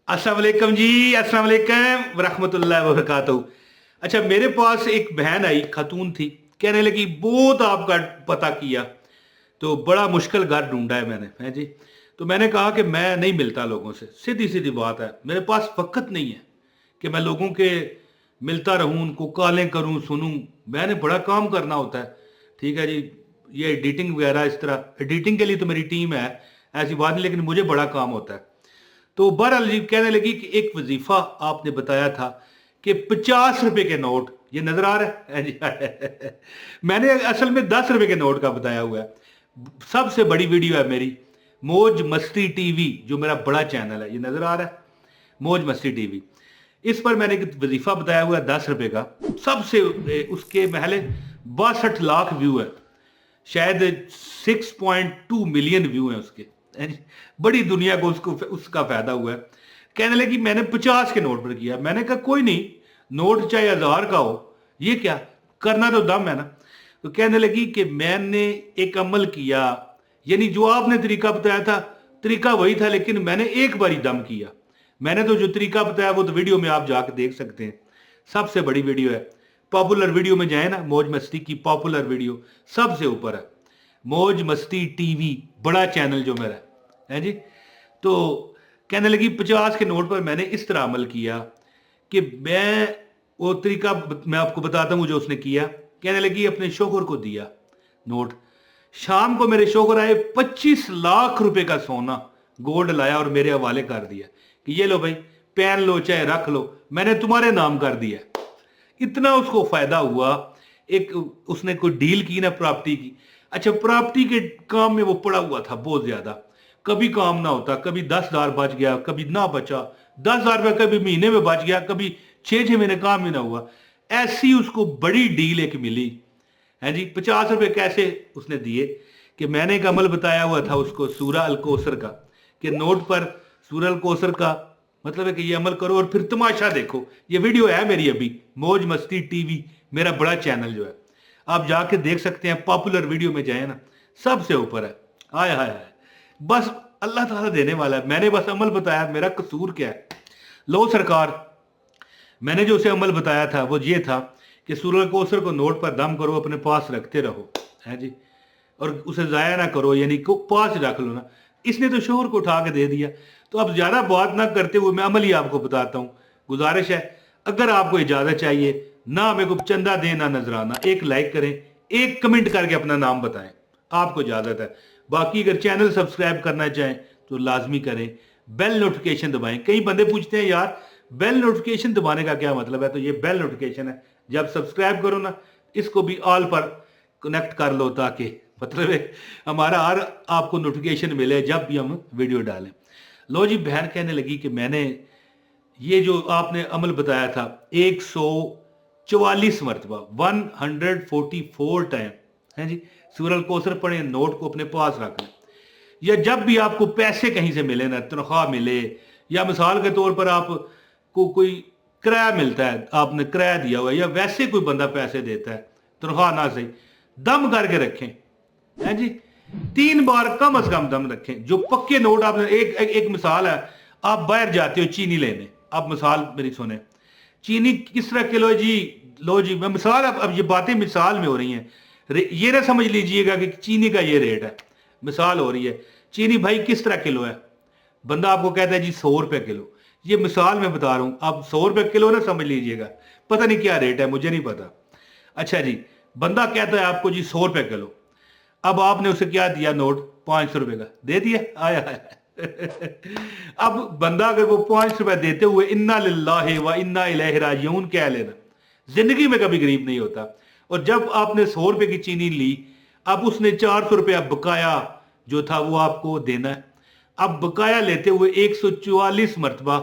अस्सलाम वालेकुम जी। अस्सलाम वालेकुम वरहमतुल्लाहि वबरकातुहू। अच्छा, मेरे पास एक बहन आई, खातून थी, कहने लगी बहुत आपका पता किया तो बड़ा मुश्किल घर ढूंढा है मैंने, है जी। तो मैंने कहा कि मैं नहीं मिलता लोगों से, सीधी सीधी बात है, मेरे पास वक्त नहीं है कि मैं लोगों के मिलता रहूं, उनको कॉलें करूं, सुनूं। मैंने बड़ा काम करना होता है, ठीक है जी। ये एडिटिंग वगैरह, इस तरह एडिटिंग के लिए तो मेरी टीम है, ऐसी बात नहीं, लेकिन मुझे बड़ा काम होता है। तो बहरहाल जी कहने लगी कि एक वजीफा आपने बताया था कि 50 रुपए के नोट, ये नजर आ रहा है जी। मैंने असल में 10 रुपए के नोट का बताया हुआ है। सबसे बड़ी वीडियो है मेरी, मौज मस्ती टीवी, जो मेरा बड़ा चैनल है, ये नजर आ रहा है, मौज मस्ती टीवी। इस पर मैंने एक वजीफा बताया हुआ है 10 रुपए का। सबसे उसके महले 62 लाख व्यू है, शायद 6.2 मिलियन व्यू हैं उसके, यानी बड़ी दुनिया को उसको उसका फायदा हुआ है। कहने लगी मैंने 50 के नोट पर किया। मैंने कहा कोई नहीं, नोट चाहे 1000 का हो, ये क्या, करना तो दम है ना। तो कहने लगी कि मैंने एक अमल किया, यानी जो आपने तरीका बताया था, तरीका वही था, लेकिन मैंने एक बारी दम किया। मैंने तो जो तरीका बताया वो तो वीडियो में आप जाकर देख सकते हैं, सबसे बड़ी वीडियो है। पॉपुलर वीडियो में जाए ना, मौज मस्ती की पॉपुलर वीडियो सबसे ऊपर है, मौज मस्ती टीवी, बड़ा चैनल जो मेरा है जी। तो कहने लगी 50 के नोट पर मैंने इस तरह अमल किया कि मैं, वो तरीका मैं आपको बताता हूँ जो उसने किया। कहने लगी अपने शोहर को दिया नोट। शाम को मेरे शोहर आए, 25 लाख रुपए का सोना गोल्ड लाया और मेरे हवाले कर दिया कि ये लो भाई, पहन लो चाहे रख लो, मैंने तुम्हारे नाम कर दिया। इतना उसको फायदा हुआ। एक उसने कोई डील की ना प्रॉपर्टी की। अच्छा, प्रॉपर्टी के काम में वो पड़ा हुआ था बहुत ज्यादा, कभी काम ना होता, कभी 10,000 बच गया, कभी ना बचा, 10,000 रुपया कभी महीने में बच गया, कभी 6 6 महीने काम ही ना हुआ। ऐसी उसको बड़ी डील एक मिली है जी। 50 रुपए कैसे उसने दिए कि मैंने एक अमल बताया हुआ था उसको, सूरा अल कौसर का, कि नोट पर सूरा अल कौसर का मतलब है कि ये अमल करो और फिर तमाशा देखो। ये वीडियो है मेरी अभी, मौज मस्ती टीवी, मेरा बड़ा चैनल जो है, आप जाके देख सकते हैं, पॉपुलर वीडियो में जाए ना, सबसे ऊपर है। हाय हाय हाय, बस अल्लाह ताला देने वाला है, मैंने बस अमल बताया, मेरा कसूर क्या है। लो सरकार, मैंने जो उसे अमल बताया था वो ये था कि सूरह कौसर को नोट पर दम करो, अपने पास रखते रहो, है जी, और उसे ज़ाया ना करो, यानी को पास रख लो ना। इसने तो शोहर को उठा के दे दिया। तो अब ज़्यादा बात ना करते हुए मैं अमल ही आपको बताता हूँ। गुजारिश है, अगर आपको इजाज़त चाहिए, ना मेरे को चंदा दें ना नजराना, एक लाइक करें, एक कमेंट करके अपना नाम बताएं, आपको इजाज़त है। बाकी अगर चैनल सब्सक्राइब करना चाहें तो लाजमी करें, बेल नोटिफिकेशन दबाएं। कई बंदे पूछते हैं यार बेल नोटिफिकेशन दबाने का क्या मतलब है, तो ये बेल नोटिफिकेशन है, जब सब्सक्राइब करो ना, इसको भी ऑल पर कनेक्ट कर लो, ताकि मतलब है हमारा हर आपको नोटिफिकेशन मिले जब भी हम वीडियो डालें। लो जी, बहन कहने लगी कि मैंने ये जो आपने अमल बताया था 144 मरतबा, 144 टाइम, है जी, सूरह कौसर पढ़े, नोट को अपने पास रख लें, या जब भी आपको पैसे कहीं से मिले ना, तनख्वाह मिले, या मिसाल के तौर पर आपको कोई किराया मिलता है, आपने किराया दिया हुआ है, या वैसे कोई बंदा पैसे देता है, तनख्वाह ना सही, दम करके रखें, है जी। 3 बार कम से कम दम रखें। जो पक्के नोट आपने एक मिसाल है, आप बाहर जाते हो चीनी लेने, आप मिसाल मेरी सुने, चीनी किस तरह किलो है जी। लो जी, मैं मिसाल, अब ये बातें मिसाल में हो रही हैं, ये ना समझ लीजिएगा कि चीनी का ये रेट है, मिसाल हो रही है। चीनी भाई किस तरह किलो है, बंदा आपको कहता है जी 100 रुपये किलो, ये मिसाल में बता रहा हूं, आप 100 रुपये किलो ना समझ लीजिएगा, पता नहीं क्या रेट है, मुझे नहीं पता। अच्छा जी, बंदा कहता है आपको जी 100 रुपये किलो, अब आपने उसे क्या दिया, नोट 500 रुपये का दे दिया, आया अब बंदा अगर वो 500 रुपये देते हुए इन्ना लिल्लाहि व इन्ना इलैहि राजिऊन कह लेना, जिंदगी में कभी गरीब नहीं होता। और जब आपने 100 रुपये की चीनी ली, अब उसने 400 रुपया बकाया जो था वो आपको देना है। अब बकाया लेते हुए 144 मरतबा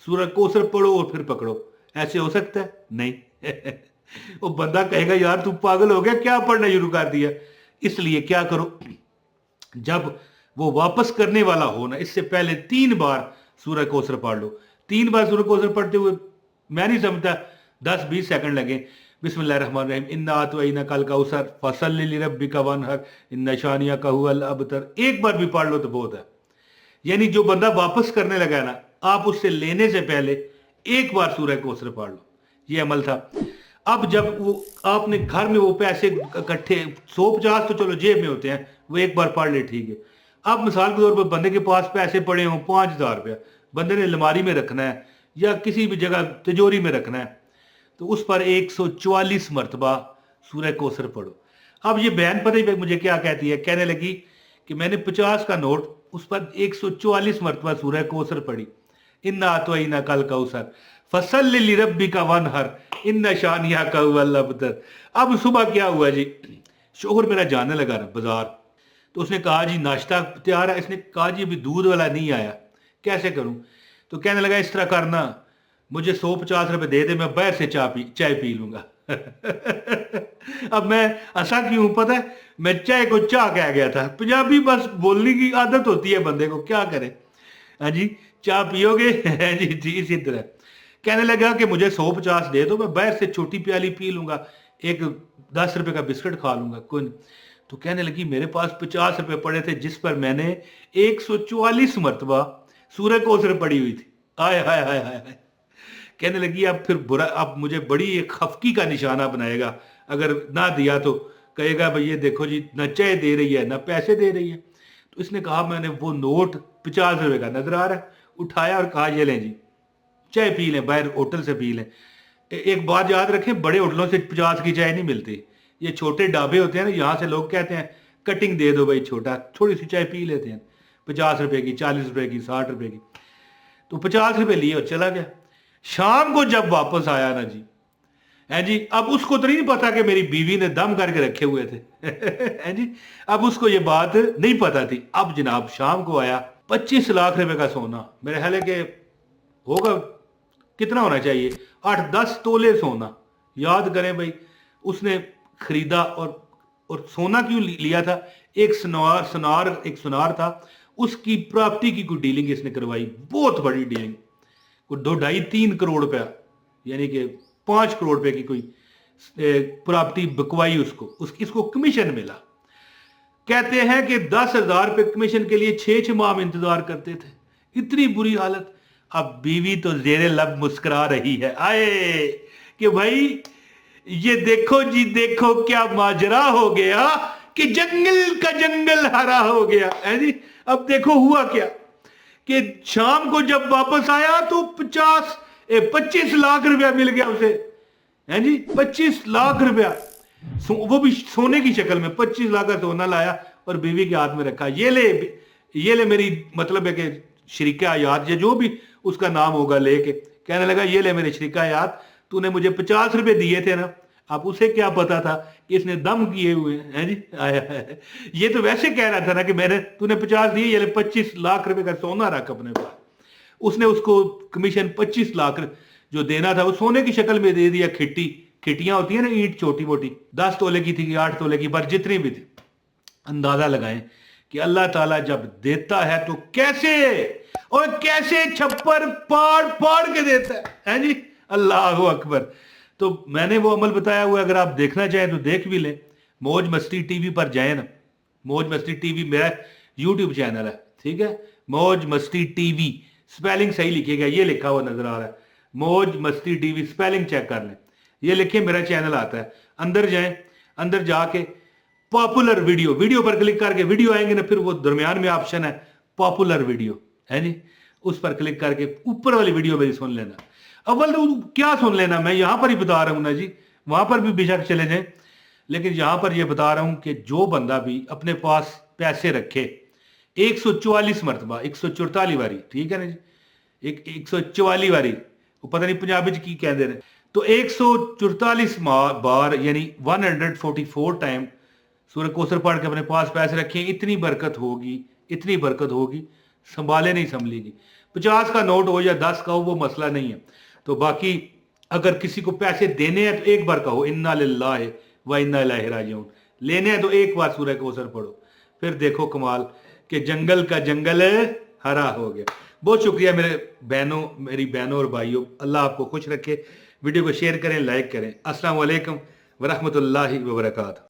सूरह कौसर पढ़ो और फिर पकड़ो, ऐसे हो सकता है? नहीं। वो बंदा कहेगा यार तू पागल हो गया, क्या पढ़ना शुरू कर दिया। इसलिए क्या करो, जब वो वापस करने वाला हो ना, इससे पहले 3 बार सूरह कौसर पढ़ लो। 3 बार सूरह कौसर पढ़ते हुए मैं नहीं समझता 10 20 सेकंड लगे। बिस्मिल्लाहिर्रहमानिर्रहीम, इन्ना आतवैना कल कौसर फसल्लि लिरब्बिका वनहर इन्ना शानिया का हुवल अबतर, एक बार भी पढ़ लो तो बहुत है। यानी जो बंदा वापस करने लगा है ना, आप उससे लेने से पहले एक बार सूरह कौसर पढ़ लो। ये अमल था। अब जब वो आपने घर में वो पैसे इकट्ठे 150 तो चलो जेब में होते हैं, वो एक बार पढ़ ले ठीक है। अब मिसाल के तौर पर बंदे के पास पैसे पड़े हों 5,000 रुपया, बंदे ने अलमारी में रखना है या किसी भी जगह तिजोरी में रखना है, तो उस पर 144 मरतबा सूरह कौसर पढ़ो। अब ये बयान पता ही मुझे क्या कहती है, कहने लगी कि मैंने 50 का नोट उस पर 144 मरतबा सूरह कौसर पढ़ी। इन्ना अतवैना कल कौसर फसल्लि लिरब्बिका वनहर इन्ना शानियाका हुवल अबतर। अब सुबह क्या हुआ जी, शोहर मेरा जाने लगा ना बाजार, तो उसने कहा जी नाश्ता तैयार है। इसने कहा जी अभी दूध वाला नहीं आया, कैसे करूं? तो कहने लगा इस तरह करना, मुझे 150 रुपए दे दे, मैं बाहर से चाय पी लूंगा। अब मैं हंसा क्यों पता है, मैं चाय को चाह कह गया था। पंजाबी बस बोलने की आदत होती है बंदे को, क्या करे। हाँ जी, चाय पियोगे? जी इसी तरह कहने लगा कि मुझे 150 दे दो, मैं बाहर से छोटी प्याली पी लूंगा, एक 10 रुपए का बिस्किट खा लूंगा, कोई नहीं। तो कहने लगी मेरे पास 50 रुपए पड़े थे जिस पर मैंने 144 मरतबा सूरह कौसर पड़ी हुई थी। आय हाय हाय हाय हाय। कहने लगी अब फिर बुरा, अब मुझे बड़ी एक खफकी का निशाना बनाएगा, अगर ना दिया तो कहेगा भाई ये देखो जी ना चाय दे रही है ना पैसे दे रही है। तो इसने कहा मैंने वो नोट 50 रुपए का नजर आ रहा है, उठाया और कहा ये लें जी चाय पी लें, बाहर होटल से पी लें। एक बात याद रखें, बड़े होटलों से 50 की चाय नहीं मिलती, ये छोटे ढाबे होते हैं ना, यहाँ से लोग कहते हैं कटिंग दे दो भाई, छोटा थोड़ी सी चाय पी लेते हैं, 50 रुपए की, 40 रुपए की, 60 रुपए की। तो 50 रुपए लिए और चला गया। शाम को जब वापस आया ना जी, है जी, अब उसको तो नहीं पता कि मेरी बीवी ने दम करके रखे हुए थे। है जी, अब उसको ये बात नहीं पता थी। अब जनाब शाम को आया 25 लाख रुपए का सोना, मेरे ख्याल है कि होगा, कितना होना चाहिए, 8-10 तोले सोना, याद करें भाई। उसने खरीदा और सोना क्यों लिया था, एक सुनार था, उसकी प्रॉपर्टी की कोई डीलिंग इसने करवाई, बहुत बड़ी डीलिंग, कोई 2-2.5-3 करोड़ रुपया, यानी कि 5 करोड़ रुपए की कोई प्रॉपर्टी बिकवाई उसको, इसको कमीशन मिला। कहते हैं कि 10,000 रुपए कमीशन के लिए 6 माह में इंतजार करते थे, इतनी बुरी हालत। अब बीवी तो जेरे लब मुस्कुरा रही है, आए कि भाई ये देखो जी, देखो क्या माजरा हो गया कि जंगल का जंगल हरा हो गया, है जी। अब देखो हुआ क्या कि शाम को जब वापस आया तो 25 लाख रुपया मिल गया उसे, है जी, 25 लाख रुपया, वो भी सोने की शक्ल में। 25 लाख का सोना लाया और बीवी के हाथ में रखा, ये ले मेरी, मतलब है कि शरीका हयात, ये जो भी उसका नाम होगा, लेके कहने लगा ये ले मेरे शरीका हयात, तूने मुझे 50 रुपए दिए थे ना। अब उसे क्या पता था कि इसने दम किए हुए हैं जी। आया ये तो वैसे कह रहा था ना कि तूने 50 दिए, ये ले 25 लाख रुपए का सोना रख अपने पास। उसने उसको कमीशन 25 लाख जो देना था वो सोने की शक्ल में दे दिया। खिटियां होती है ना, ईंट छोटी मोटी, 10 तोले की थी कि 8 तोले की, पर जितनी भी थी। अंदाजा लगाएं कि अल्लाह ताला जब देता है तो कैसे छप्पर पाड़ के देता है जी। अल्लाह अकबर। तो मैंने वो अमल बताया हुआ, अगर आप देखना चाहें तो देख भी लें। मौज मस्ती टीवी पर जाए ना, मौज मस्ती टीवी मेरा यूट्यूब चैनल है, ठीक है, मौज मस्ती टीवी, स्पेलिंग सही लिखिएगा, ये लिखा हुआ नजर आ रहा है, मौज मस्ती टीवी, स्पेलिंग चेक कर लें, ये लिखिए मेरा चैनल आता है। अंदर जाएं, अंदर जाके पॉपुलर वीडियो पर क्लिक करके वीडियो आएंगे ना, फिर वो दरमियान में ऑप्शन है पॉपुलर वीडियो, है जी, उस पर क्लिक करके ऊपर वाली वीडियो मेरी सुन लेना। अव्वल तो क्या सुन लेना, मैं यहां पर ही बता रहा हूं ना जी, वहां पर भी बेशक चले जाएं, लेकिन यहां पर ये बता रहा हूं कि जो बंदा भी अपने पास पैसे रखे 144 मरतबा, 144 बारी, ठीक है ना जी, 144 बारी, वो पता नहीं पंजाबी च की कहते हैं, तो 144 बार यानी 144 टाइम सूरह कौसर पढ़ के अपने पास पैसे रखे, इतनी बरकत होगी, संभाले नहीं संभलेगी। 50 का नोट हो या 10 का हो वो मसला नहीं है। तो बाकी अगर किसी को पैसे देने हैं तो एक बार कहो इन्ना लिल्लाहि व इन्ना इलैहि राजिऊन, लेने हैं तो एक बार सूरह कौसर पढ़ो, फिर देखो कमाल कि जंगल का जंगल हरा हो गया। बहुत शुक्रिया मेरी बहनों और भाइयों, अल्लाह आपको खुश रखे। वीडियो को शेयर करें, लाइक करें। अस्सलाम वालेकुम व रहमतुल्लाहि व बरकातहू।